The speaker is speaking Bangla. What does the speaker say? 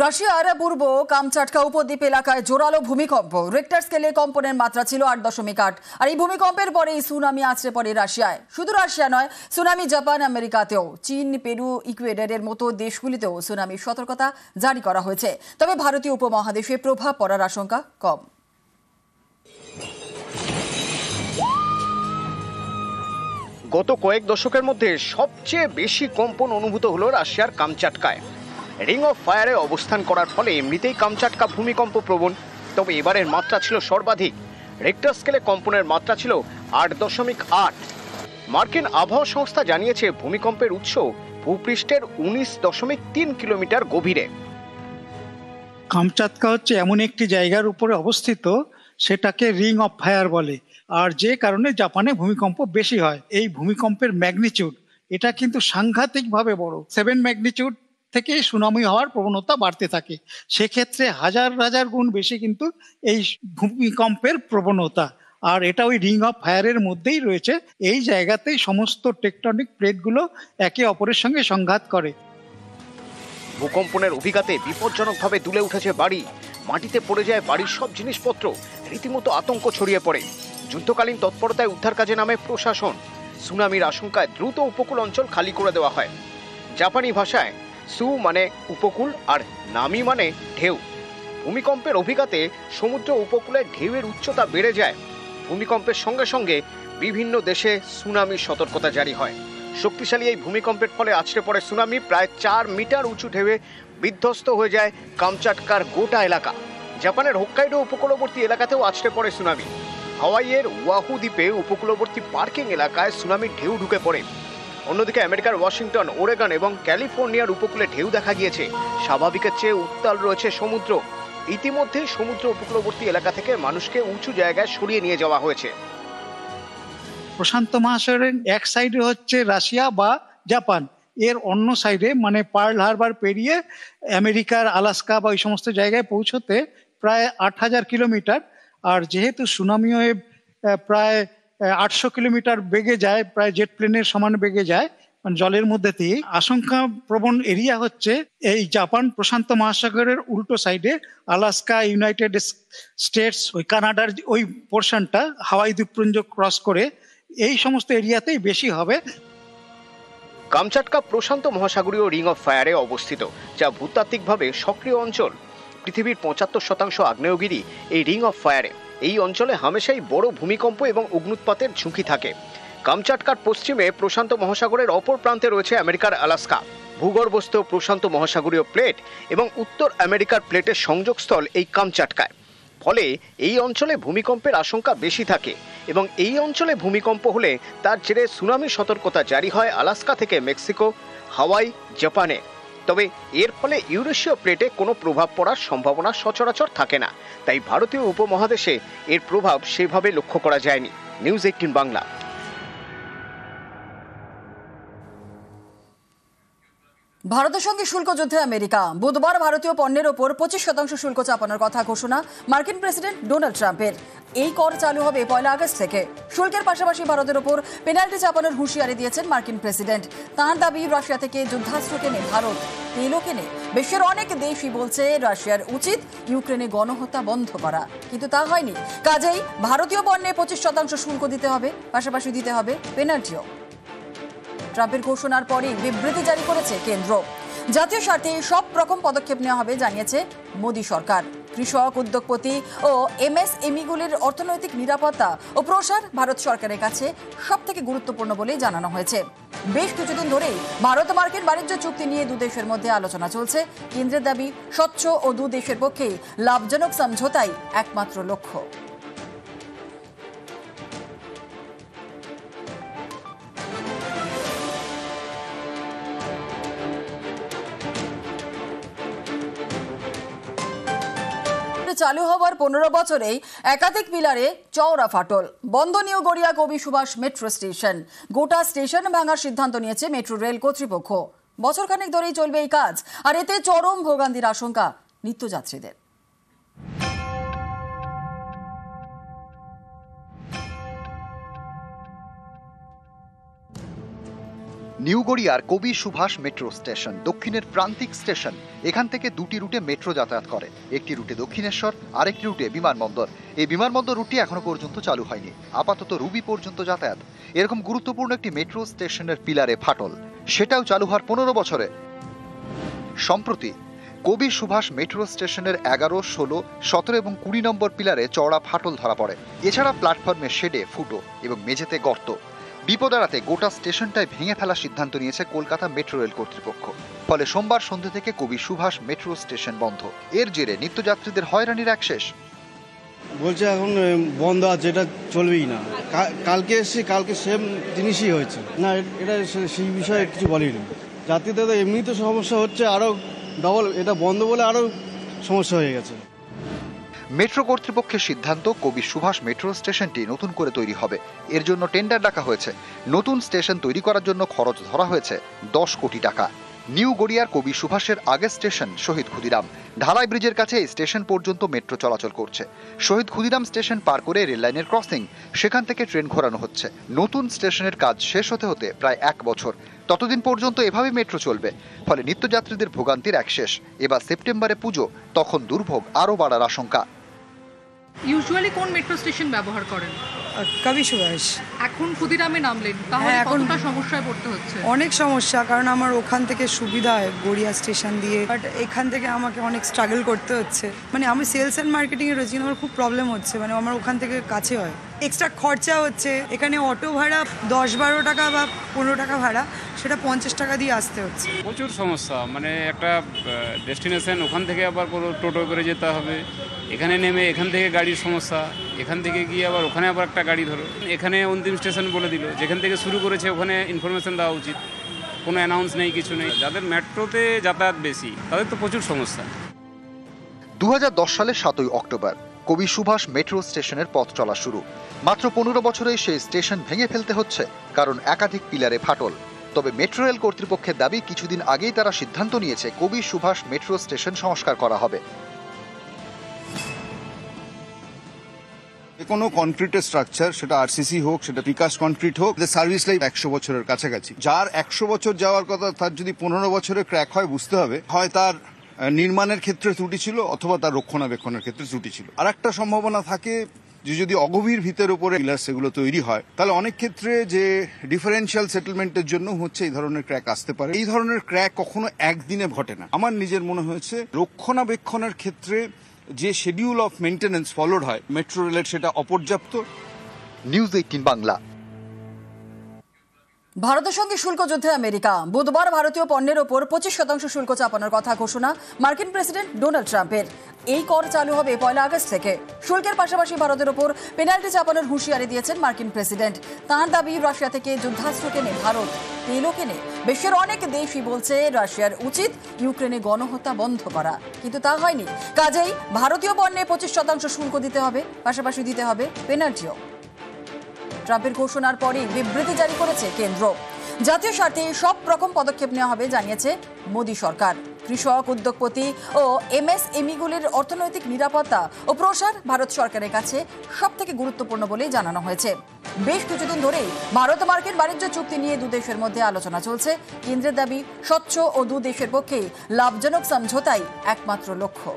রাশিয়ার পূর্ব কামচাটকা উপদ্বীপ এলাকায় জোরালো ভূমিকম্প। রিক্টার স্কেলে কম্পনের মাত্রা ছিল 8.8। আর এই ভূমিকম্পের পরেই সুনামি আছড়ে পড়ে রাশিয়ায়। শুধু রাশিয়া নয়, সুনামি জাপান, আমেরিকাতেও, চীন, পেরু, ইকুয়েডরের মতো দেশগুলিতেও সুনামির সতর্কতা জারি করা হয়েছে। তবে ভারতীয় উপমহাদেশে প্রভাব পড়ার আশঙ্কা কম। গত কয়েক দশকের মধ্যে সবচেয়ে বেশি কম্পন অনুভূত হলো রাশিয়ার কামচাটকায়। রিং অফ ফায়ারে অবস্থান করার ফলে এমনিতেই কামচাটকা ভূমিকম্প প্রবণ, তবে এবারের মাত্রা ছিল সর্বাধিক। রিক্টার স্কেলে কম্পনের মাত্রা ছিল 8.8। মার্কিন আবহাওয়া সংস্থা জানিয়েছে ভূমিকম্পের উৎস ভূপৃষ্ঠের 19.3 কিলোমিটার গভীরে। কামচাটকা হচ্ছে এমন একটি জায়গার উপরে অবস্থিত, সেটাকে রিং অফ ফায়ার বলে। আর যে কারণে জাপানে ভূমিকম্প বেশি হয়। এই ভূমিকম্পের ম্যাগনিটিউড এটা কিন্তু সাংঘাতিকভাবে বড়। 7 ম্যাগনিটিউড থেকে সুনামি হওয়ার প্রবণতা বাড়তে থাকে। সেক্ষেত্রে হাজার হাজার গুণ বেশি কিন্তু এই ভূমিকম্পের প্রবণতা। আর এটা ওই রিং অফ ফায়ারের মধ্যেই রয়েছে। এই জায়গাতেই সমস্ত টেকটনিক প্লেটগুলো একে অপরের সঙ্গে সংঘাত করে। ভূকম্পনের অভিঘাতে বিপজ্জনকভাবে দুলে উঠেছে বাড়ি, মাটিতে পড়ে যায় বাড়ির সব জিনিসপত্র। রীতিমতো আতঙ্ক ছড়িয়ে পড়ে। যুদ্ধকালীন তৎপরতায় উদ্ধার কাজে নামে প্রশাসন। সুনামির আশঙ্কায় দ্রুত উপকূল অঞ্চল খালি করে দেওয়া হয়। জাপানি ভাষায় সু মানে উপকূল আর নামি মানে ঢেউ। ভূমিকম্পের অভিঘাতে সমুদ্র উপকূলে ঢেউয়ের উচ্চতা বেড়ে যায়। ভূমিকম্পের সঙ্গে সঙ্গে বিভিন্ন দেশে সুনামির সতর্কতা জারি হয়। শক্তিশালী এই ভূমিকম্পের ফলে আছড়ে পড়ে সুনামি। প্রায় 4 মিটার উঁচু ঢেউয়ে বিধ্বস্ত হয়ে যায় কামচাটকার গোটা এলাকা। জাপানের হোক্কাইডো উপকূলবর্তী এলাকাতেও আছড়ে পড়ে সুনামি। হাওয়াইয়ের ওয়াহু দ্বীপে উপকূলবর্তী পার্কিং এলাকায় সুনামির ঢেউ ঢুকে পড়ে। অন্যদিকে আমেরিকার ওয়াশিংটন, ওরেগন এবং ক্যালিফোর্নিয়ার উপকূলে ঢেউ দেখা গিয়েছে। স্বাভাবিকের চেয়ে উত্তাল রয়েছে সমুদ্র। ইতিমধ্যে সমুদ্র উপকূলবর্তী এলাকা থেকে মানুষকে উঁচু জায়গায় সরিয়ে নিয়ে যাওয়া হয়েছে। প্রশান্ত মহাসাগরের এক সাইডে হচ্ছে রাশিয়া বা জাপান, এর অন্য সাইডে মানে পার্ল হারবার পেরিয়ে আমেরিকার আলাস্কা বা ওই সমস্ত জায়গায় পৌঁছতে প্রায় 8,000 কিলোমিটার। আর যেহেতু সুনামি ওয়েভ প্রায় 800 কিলোমিটার বেগে যায়, প্রায় জেট প্লেনের সমান বেগে যায়, মানে জলের মধ্যে দিয়ে, আশঙ্কা প্রবণ এরিয়া হচ্ছে এই জাপান প্রশান্ত মহাসাগরের উল্টো সাইডে আলাস্কা, ইউনাইটেড স্টেটস, ওই কানাডার ওই পোর্শনটা হাওয়াই দ্বীপপুঞ্জ ক্রস করে এই সমস্ত এরিয়াতেই বেশি হবে। কামচাটকা প্রশান্ত মহাসাগরীয় রিং অফ ফায়ারে অবস্থিত, যা ভূতাত্ত্বিকভাবে সক্রিয় অঞ্চল। পৃথিবীর 75% আগ্নেয়গিরি এই রিং অফ ফায়ারে। এই অঞ্চলে হামেশাই বড় ভূমিকম্প এবং অগ্নুৎপাতের ঝুঁকি থাকে। কামচাটকার পশ্চিমে প্রশান্ত মহাসাগরের অপর প্রান্তে রয়েছে আমেরিকার আলাস্কা। ভূগর্ভস্থ প্রশান্ত মহাসাগরীয় প্লেট এবং উত্তর আমেরিকার প্লেটের সংযোগস্থল এই কামচাটকায়। ফলে এই অঞ্চলে ভূমিকম্পের আশঙ্কা বেশি থাকে এবং এই অঞ্চলে ভূমিকম্প হলে তার জেরে সুনামি সতর্কতা জারি হয় আলাস্কা থেকে মেক্সিকো, হাওয়াই, জাপানে। তবে এর ফলে ইউরেশীয় প্লেটে কোনো প্রভাব পড়ার সম্ভাবনা সচরাচর থাকে না। তাই ভারতীয় উপমহাদেশে এর প্রভাব সেভাবে লক্ষ্য করা যায়নি। নিউজ 18 বাংলা। ভারতের সঙ্গে শুল্ক যুদ্ধে আমেরিকা। বুধবার ভারতীয় পণ্যের ওপর 25% শুল্ক চাপানোর কথা ঘোষণা মার্কিন প্রেসিডেন্ট ডোনাল্ড ট্রাম্পের। এই কর চালু হবে 1 আগস্ট থেকে। শুল্কের পাশাপাশি ভারতের ওপর পেনাল্টি চাপানোর হুঁশিয়ারি দিয়েছেন মার্কিন প্রেসিডেন্ট। তাঁর দাবি, রাশিয়া থেকে যুদ্ধাস্ত্র কেনে ভারত, তেলও কেনে। বিশ্বের অনেক দেশই বলছে রাশিয়ার উচিত ইউক্রেনে গণহত্যা বন্ধ করা, কিন্তু তা হয়নি। কাজেই ভারতীয় পণ্যে 25% শুল্ক দিতে হবে, পাশাপাশি দিতে হবে পেনাল্টিও। ট্রাম্পের ঘোষণার পরই বিবৃতি জারি করেছে কেন্দ্র। জাতীয় স্বার্থে সব রকম পদক্ষেপ নেওয়া হবে জানিয়েছে মোদী সরকার। কৃষক, উদ্যোগপতি ও এমএসএমইগুলির অর্থনৈতিক নিরাপত্তা ও প্রসার ভারত সরকারের কাছে সবথেকে গুরুত্বপূর্ণ বলে জানানো হয়েছে। বেশ কিছুদিন ধরেই ভারত মার্কিন বাণিজ্য চুক্তি নিয়ে দুদেশের মধ্যে আলোচনা চলছে। কেন্দ্রের দাবি, স্বচ্ছ ও দুদেশের পক্ষে লাভজনক সমঝোতাই একমাত্র লক্ষ্য। চালু হওয়ার 15 বছরেই একাধিক পিলারে চওড়া ফাটল। বন্ধ নিউ গড়িয়া কবি সুভাষ মেট্রো স্টেশন। গোটা স্টেশন ভাঙার সিদ্ধান্ত নিয়েছে মেট্রো রেল কর্তৃপক্ষ। বছরখানেক ধরেই চলবে এই কাজ, আর এতে চরম ভোগান্তির আশঙ্কা নিত্যযাত্রীদের। নিউ গড়িয়ার কবি সুভাষ মেট্রো স্টেশন দক্ষিণের প্রান্তিক স্টেশন। এখান থেকে দুটি রুটে মেট্রো যাতায়াত করে, একটি রুটে দক্ষিণেশ্বর, আরেকটি রুটে বিমানবন্দর। এই বিমানবন্দর রুটটি এখনো পর্যন্ত চালু হয়নি, আপাতত রুবি পর্যন্ত যাতায়াত। এরকম গুরুত্বপূর্ণ একটি মেট্রো স্টেশনের পিলারে ফাটল, সেটাও চালু হওয়ার 15 বছরে। সম্প্রতি কবি সুভাষ মেট্রো স্টেশনের 11, 16, 17 এবং 20 নম্বর পিলারে চওড়া ফাটল ধরা পড়ে। এছাড়া প্ল্যাটফর্মের শেডে ফুটো এবং মেঝেতে গর্ত। বিপদ এড়াতে গোটা স্টেশনটাই ভেঙে ফেলার সিদ্ধান্ত নিয়েছে কলকাতা মেট্রো রেল কর্তৃপক্ষ। ফলে সোমবার সন্ধ্যে থেকে কবি সুভাষ মেট্রো স্টেশন বন্ধ। এর জেরে নিত্যযাত্রীদের হয়রানির এক শেষ। বলছে এখন বন্ধ আছে, এটা চলবেই না। কালকে এসেছি, কালকে সেম জিনিসই হয়েছে না, এটা সেই বিষয়ে কিছু বলিনি। যাত্রীদের এমনি তো সমস্যা হচ্ছে, আরও ডবল এটা বন্ধ বলে আরও সমস্যা হয়ে গেছে। মেট্রো কর্তৃপক্ষের সিদ্ধান্ত, কবি সুভাষ মেট্রো স্টেশনটি নতুন করে তৈরি হবে। এর জন্য টেন্ডার ডাকা হয়েছে। নতুন স্টেশন তৈরি করার জন্য খরচ ধরা হয়েছে 10 কোটি টাকা। নিউ গড়িয়ার কবি সুভাষের আগের স্টেশন শহীদ ক্ষুদিরাম। ঢালাই ব্রিজের কাছে এই স্টেশন পর্যন্ত মেট্রো চলাচল করছে। শহীদ ক্ষুদিরাম স্টেশন পার করে রেল লাইনের ক্রসিং, সেখান থেকে ট্রেন ঘোরানো হচ্ছে। নতুন স্টেশনের কাজ শেষ হতে হতে প্রায় 1 বছর। ততদিন পর্যন্ত এভাবে মেট্রো চলবে। ফলে নিত্যযাত্রীদের ভোগান্তির এক শেষ। এবার সেপ্টেম্বরে পুজো, তখন দুর্ভোগ আরও বাড়ার আশঙ্কা। ইউজুয়ালি কোন মেট্রো স্টেশন ব্যবহার করেন? কবি সুভাষ। এখন ক্ষুদিরামে নামলেন, তাহলে এখন কতটা সমস্যায় পড়তে হচ্ছে? অনেক সমস্যা, কারণ আমার ওখান থেকে সুবিধা হয় গড়িয়া স্টেশন দিয়ে, বাট এখান থেকে আমাকে অনেক স্ট্রাগল করতে হচ্ছে। মানে আমি সেলস অ্যান্ড মার্কেটিংয়ে রয়েছি, আমার খুব প্রবলেম হচ্ছে। মানে আমার ওখান থেকে কাছে হয়, এক্সট্রা খরচা হচ্ছে। এখানে অটো ভাড়া 10-12 টাকা বা 15 টাকা ভাড়া, সেটা 50 টাকা দিয়ে আসতে হচ্ছে। প্রচুর সমস্যা। মানে একটা ডেস্টিনেশন, ওখান থেকে আবার টোটো করে যেতে হবে, এখানে নেমে এখান থেকে গাড়ির সমস্যা, এখান থেকে গিয়ে আবার ওখানে আবার একটা গাড়ি ধরো। এখানে অন্তিম স্টেশন বলে দিল, যেখান থেকে শুরু করেছে ওখানে ইনফরমেশন দেওয়া উচিত, কোনো অ্যানাউন্স নেই, কিছু নেই। যাদের মেট্রোতে যাতায়াত বেশি তাদের তো প্রচুর সমস্যা। 2010 সালের 7ই অক্টোবর কবি সুভাষ মেট্রো স্টেশনের পথ চলা শুরু। মাত্র 15 বছরেই সেই স্টেশন ভেঙে ফেলতে হচ্ছে, কারণ একাধিক পিলারে ফাটল। তবে মেট্রো রেল কর্তৃপক্ষের দাবি, কিছুদিন আগেই তারা সিদ্ধান্ত নিয়েছে কবি সুভাষ মেট্রো স্টেশন সংস্কার করা হবে। কোনো কনক্রিটের স্ট্রাকচার, সেটা আরসিসি হোক, সেটা প্রিকাস্ট কনক্রিট হোক, সার্ভিস লাইফ 100 বছরের কাছাকাছি। যার 100 বছর যাওয়ার কথা, তার যদি 15 বছরে ক্র্যাক হয়, বুঝতে হবে হয় তার নির্মাণের ক্ষেত্রে ত্রুটি ছিল, অথবা তার রক্ষণাবেক্ষণের ক্ষেত্রে ত্রুটি ছিল। আর একটা সম্ভাবনা থাকে যে যদি অগভীর ভিতের উপরে পিলার সেগুলো তৈরি হয়, তাহলে অনেক ক্ষেত্রে যে ডিফারেন্সিয়াল সেটেলমেন্টের জন্য হচ্ছে এই ধরনের ক্র্যাক আসতে পারে। এই ধরনের ক্র্যাক কখনো একদিনে ঘটে না। আমার নিজের মনে হয়েছে রক্ষণাবেক্ষণের ক্ষেত্রে যে শিডিউল অফ মেইনটেনেন্স ফলোড হয় মেট্রো রেলের, সেটা অপর্যাপ্ত। নিউজ 18 বাংলা। ভারতের সঙ্গে শুল্ক যুদ্ধে আমেরিকা। বুধবার ভারতীয় পণ্যের ওপর 25% শুল্ক চাপানোর কথা ঘোষণা মার্কিন প্রেসিডেন্ট ডোনাল্ড ট্রাম্পের। এই কর চালু হবে 1 আগস্ট থেকে। শুল্কের পাশাপাশি ভারতের ওপর পেনাল্টি চাপানোর হুঁশিয়ারি দিয়েছেন মার্কিন প্রেসিডেন্ট। তাঁর দাবি, রাশিয়া থেকে যুদ্ধাস্ত্র কেনে ভারত, তেলও কেনে। বিশ্বের অনেক দেশই বলছে রাশিয়ার উচিত ইউক্রেনে গণহত্যা বন্ধ করা, কিন্তু তা হয়নি। কাজেই ভারতীয় পণ্যে 25% শুল্ক দিতে হবে, পাশাপাশি দিতে হবে পেনাল্টিও। ট্রাম্পের ঘোষণার পরই বিবৃতি জারি করেছে কেন্দ্র। জাতীয় স্বার্থে সব রকম পদক্ষেপ নেওয়া হবে জানিয়েছে মোদী সরকার। কৃষক, উদ্যোগপতি ও এমএসএমইগুলির অর্থনৈতিক নিরাপত্তা ও প্রসার ভারত সরকারের কাছে সবথেকে গুরুত্বপূর্ণ বলেই জানানো হয়েছে। বেশ কিছুদিন ধরেই ভারত মার্কিন বাণিজ্য চুক্তি নিয়ে দুদেশের মধ্যে আলোচনা চলছে। কেন্দ্রের দাবি, স্বচ্ছ ও দুদেশের পক্ষেই লাভজনক সমঝোতাই একমাত্র লক্ষ্য।